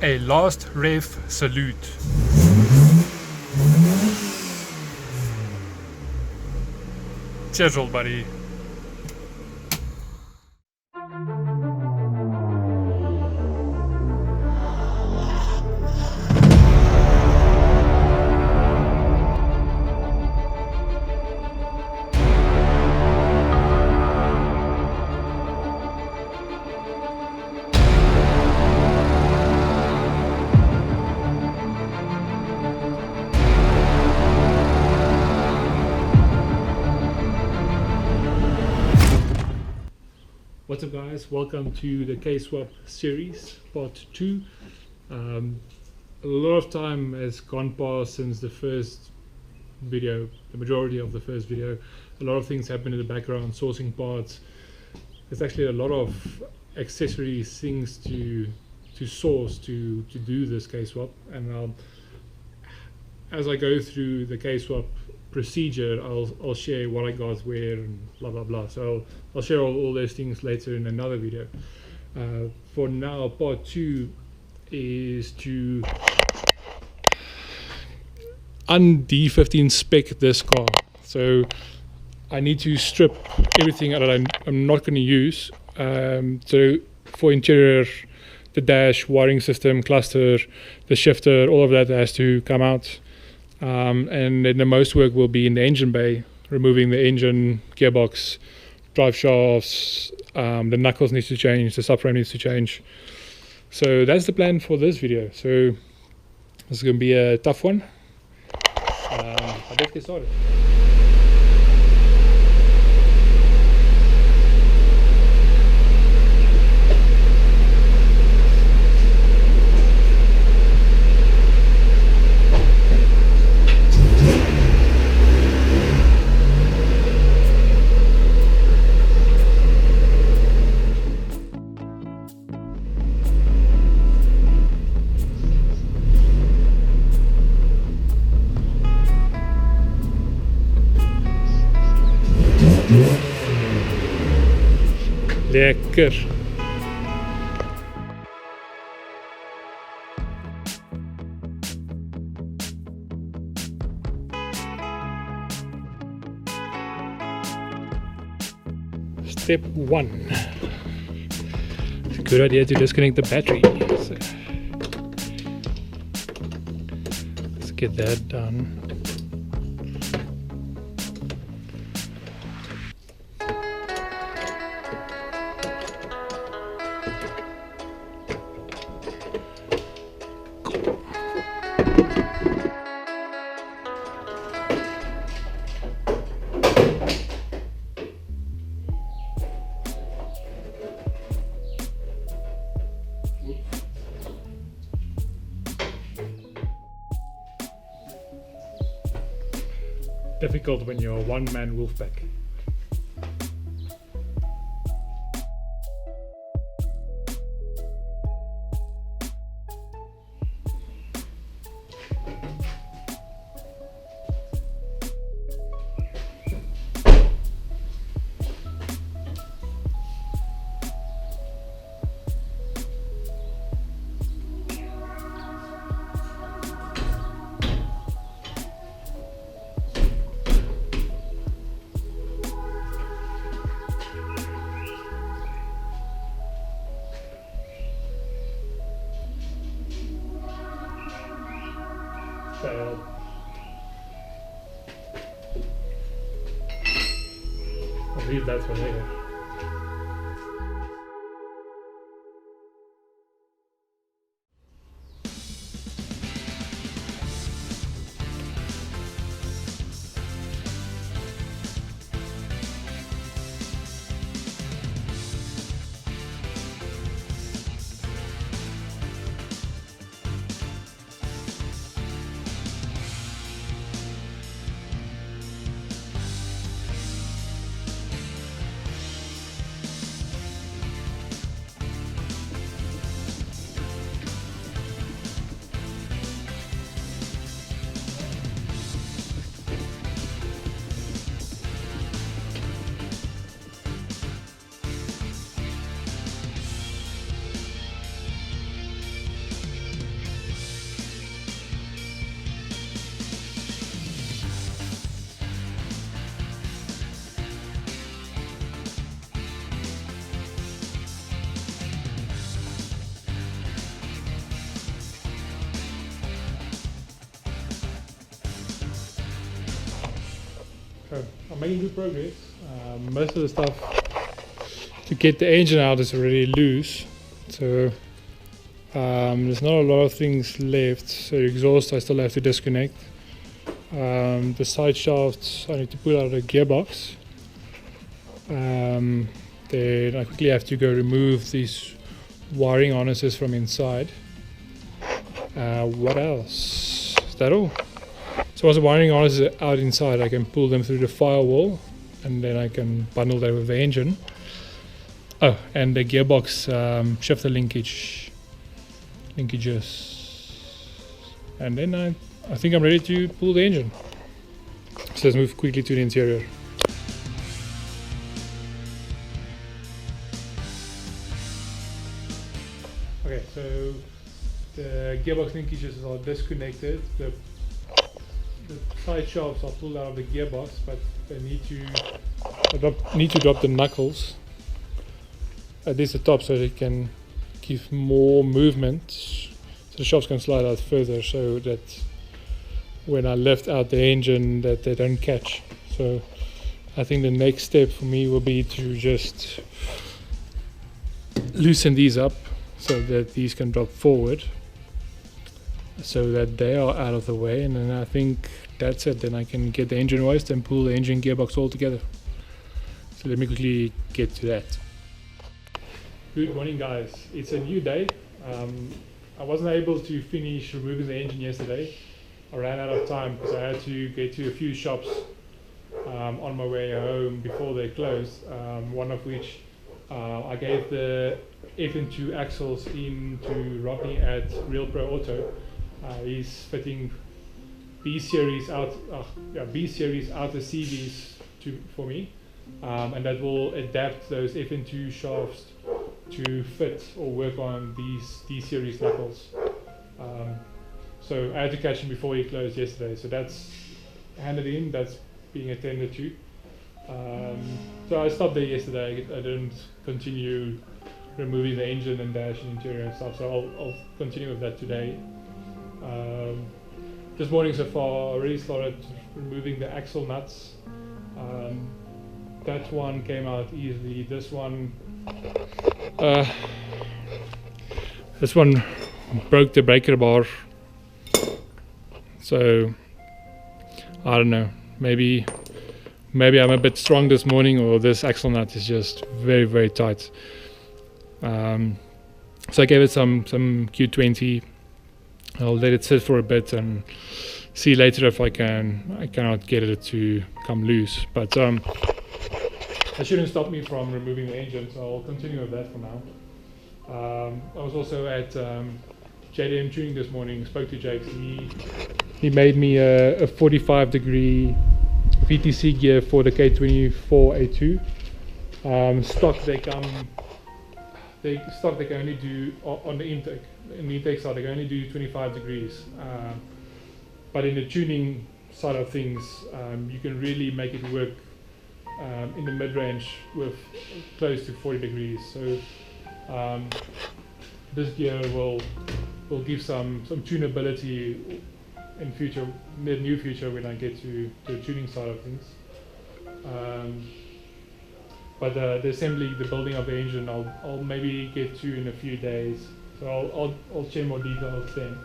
A last ref salute. Cheers, old buddy. What's up, guys? Welcome to the K-Swap series, part 2. A lot of time has gone past since the first video, the majority of the first video. A lot of things happened in the background, sourcing parts. There's actually a lot of accessory things to source to do this K-Swap, and as I go through the K-Swap procedure, I'll share what I got where and blah blah blah. So I'll share all those things later in another video. For now, part 2 is to un-D15 spec this car. So I need to strip everything that I'm not going to use. So for interior, the dash, wiring system, cluster, the shifter, all of that has to come out. And then the most work will be in the engine bay, removing the engine, gearbox, drive shafts, the knuckles needs to change, the subframe needs to change. So that's the plan for this video. So this is going to be a tough one. Let's get started. Lekker. Step 1. It's a good idea to disconnect the battery. So let's get that done. Difficult when you're a one-man wolf pack. Failed. I'll leave that for later. So I'm making good progress. Most of the stuff to get the engine out is already loose, so there's not a lot of things left. So the exhaust I still have to disconnect. The side shafts I need to pull out of the gearbox. Then I quickly have to go remove these wiring harnesses from inside. What else? Is that all? So once the wiring harnesses are out inside, I can pull them through the firewall, and then I can bundle that with the engine. Oh, and the gearbox shifter linkages. And then I think I'm ready to pull the engine. So let's move quickly to the interior. Okay, so the gearbox linkages are disconnected. The side shafts are pulled out of the gearbox, but they need to drop the knuckles at least the top, so they can give more movement, so the shafts can slide out further, so that when I lift out the engine that they don't catch. So I think the next step for me will be to just loosen these up so that these can drop forward, so that they are out of the way, and then I think that's it. Then I can get the engine hoist and pull the engine gearbox all together. So let me quickly get to that. Good morning, guys. It's a new day. I wasn't able to finish removing the engine yesterday. I ran out of time because I had to get to a few shops on my way home before they closed, one of which I gave the FN2 axles in to Rodney at Real Pro Auto. He's fitting B series outer CVs for me, and that will adapt those FN2 shafts to fit or work on these D series knuckles. So I had to catch him before he closed yesterday, so that's handed in, that's being attended to. So I stopped there yesterday. I didn't continue removing the engine and dash and interior and stuff, so I'll continue with that today. This morning so far I already started removing the axle nuts. That one came out easily. This one broke the breaker bar, so I don't know, maybe I'm a bit strong this morning, or this axle nut is just very, very tight. So I gave it some Q20. I'll let it sit for a bit and see later if I cannot get it to come loose, but that shouldn't stop me from removing the engine, so I'll continue with that for now. I was also at JDM Tuning this morning, spoke to Jake. He made me a 45-degree VTC gear for the K24A2. Stock they can only do on the intake. In the intake side they can only do 25 degrees. But in the tuning side of things, you can really make it work in the mid-range with close to 40 degrees. So this gear will give some tunability in the near future when I get to the tuning side of things. But the assembly, the building of the engine, I'll maybe get to in a few days. So I'll share more details then.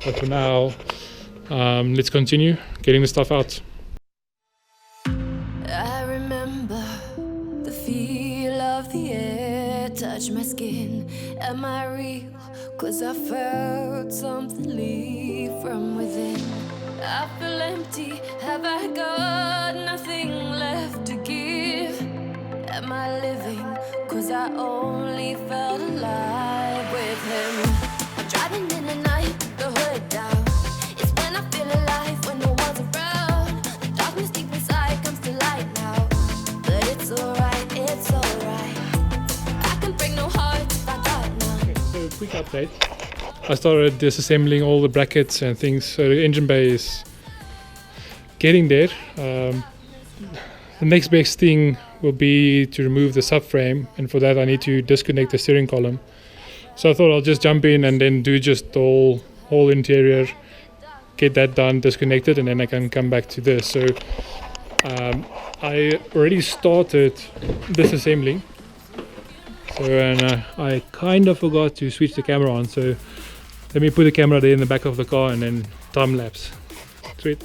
But for now, let's continue getting the stuff out. I remember the feel of the air touch my skin. Am I real? 'Cause I felt something leave from within. I feel empty. Have I got nothing left to give? Am I living? 'Cause I only felt alive with him. I'm driving in the night, the hood down. It's when I feel alive, when no one's around. The darkness deep inside comes to light now. But it's alright, it's alright. I can break no heart if I got none. Okay, so quick update. I started disassembling all the brackets and things, so the engine bay is getting there. The next best thing will be to remove the subframe, and for that I need to disconnect the steering column. So I thought I'll just jump in and then do just the whole interior, get that done, disconnected, and then I can come back to this. So I already started disassembling. So and I kind of forgot to switch the camera on. So let me put the camera there in the back of the car and then time lapse. Sweet.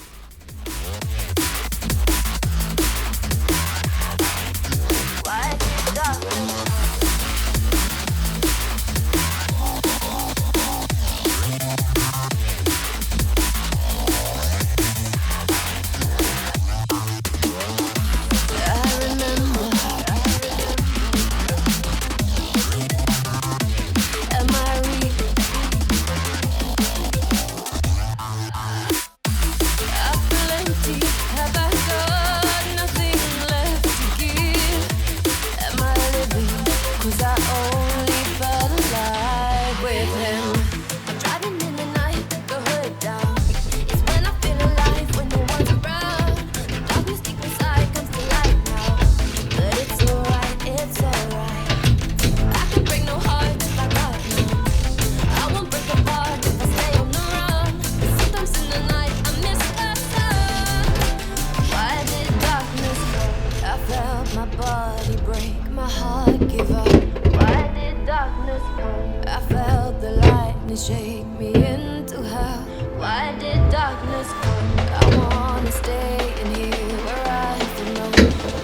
Shake me into hell. Why did darkness come? I wanna stay in here where I belong.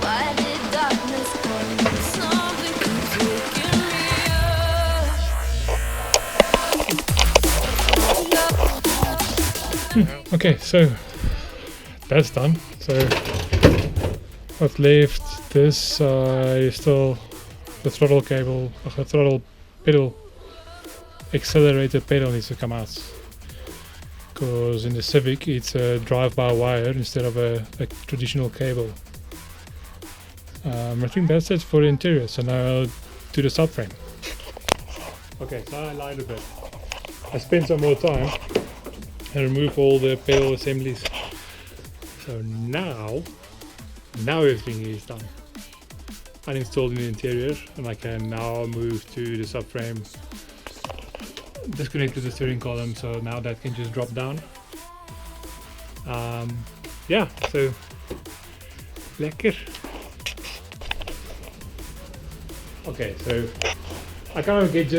Why did darkness come? Something keeps waking me up. Okay, so that's done. So I've left this is still the throttle cable, the throttle pedal. Accelerator pedal needs to come out because in the Civic it's a drive-by-wire instead of a traditional cable. I think that's it for the interior, so now I'll do the subframe. Okay, so I lied a bit. I spent some more time and remove all the pedal assemblies. So now everything is done. Uninstalled in the interior, and I can now move to the subframe. Disconnect to the steering column, so now that can just drop down. Yeah, so lekker. Okay, so I kind of get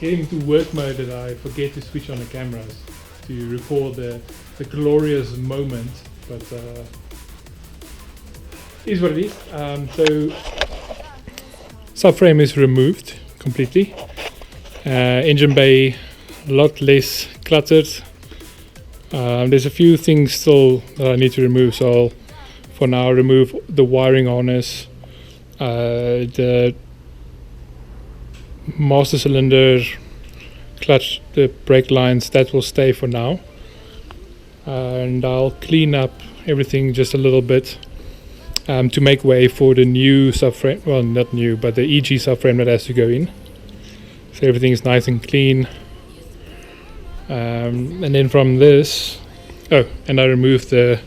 into work mode that I forget to switch on the cameras to record the glorious moment, but is what it is. So subframe is removed completely. Engine bay, a lot less cluttered. There's a few things still that I need to remove, so I'll for now remove the wiring harness, the master cylinder, clutch, the brake lines, that will stay for now. And I'll clean up everything just a little bit to make way for the new subframe, well not new, but the EG subframe that has to go in. So everything is nice and clean. And then from this, and I removed the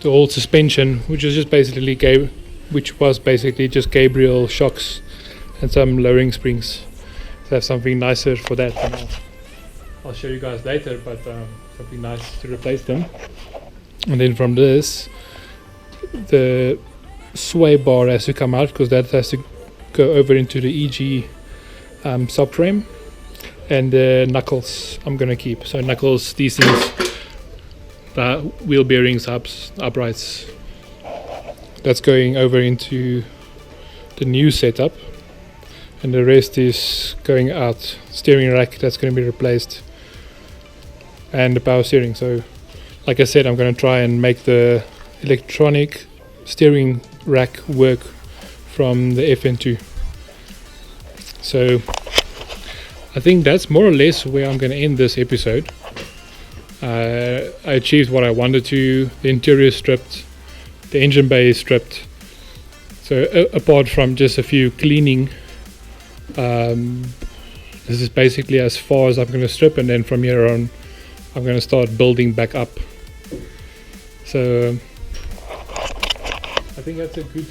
old suspension, which was basically just Gabriel shocks and some lowering springs. So I have something nicer for that. And I'll show you guys later, but something nice to replace them. And then from this, the sway bar has to come out because that has to go over into the EG subframe, and the knuckles I'm gonna keep. So knuckles, these things, wheel bearings, uprights, that's going over into the new setup, and the rest is going out. Steering rack, that's going to be replaced, and the power steering. So like I said, I'm going to try and make the electronic steering rack work from the FN2. So I think that's more or less where I'm going to end this episode. I achieved what I wanted to. The interior is stripped, the engine bay is stripped. So apart from just a few cleaning, this is basically as far as I'm going to strip, and then from here on I'm going to start building back up. So I think that's a good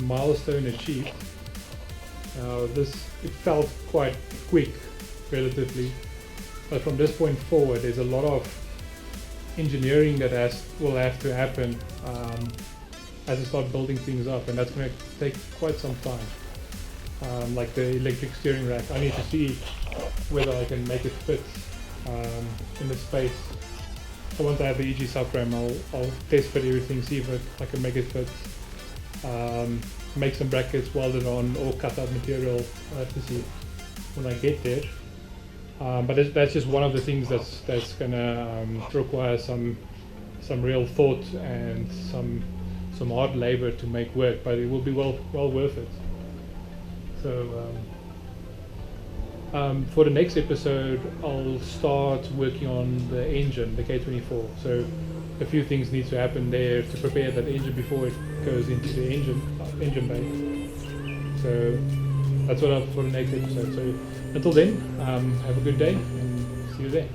milestone achieved. It felt quite quick relatively. But from this point forward, there's a lot of engineering that will have to happen as I start building things up, and that's going to take quite some time. Like the electric steering rack, I need to see whether I can make it fit in the space. So once I have the EG subframe, I'll test fit everything, see if I can make it fit. Make some brackets, weld it on, or cut out material. I have to see when I get there. But that's just one of the things that's gonna require some real thought and some hard labor to make work, but it will be well worth it. So for the next episode, I'll start working on the engine, the K24. So a few things need to happen there to prepare that engine before it goes into the engine bay. So that's what I'll for the next episode. So until then, have a good day and see you there.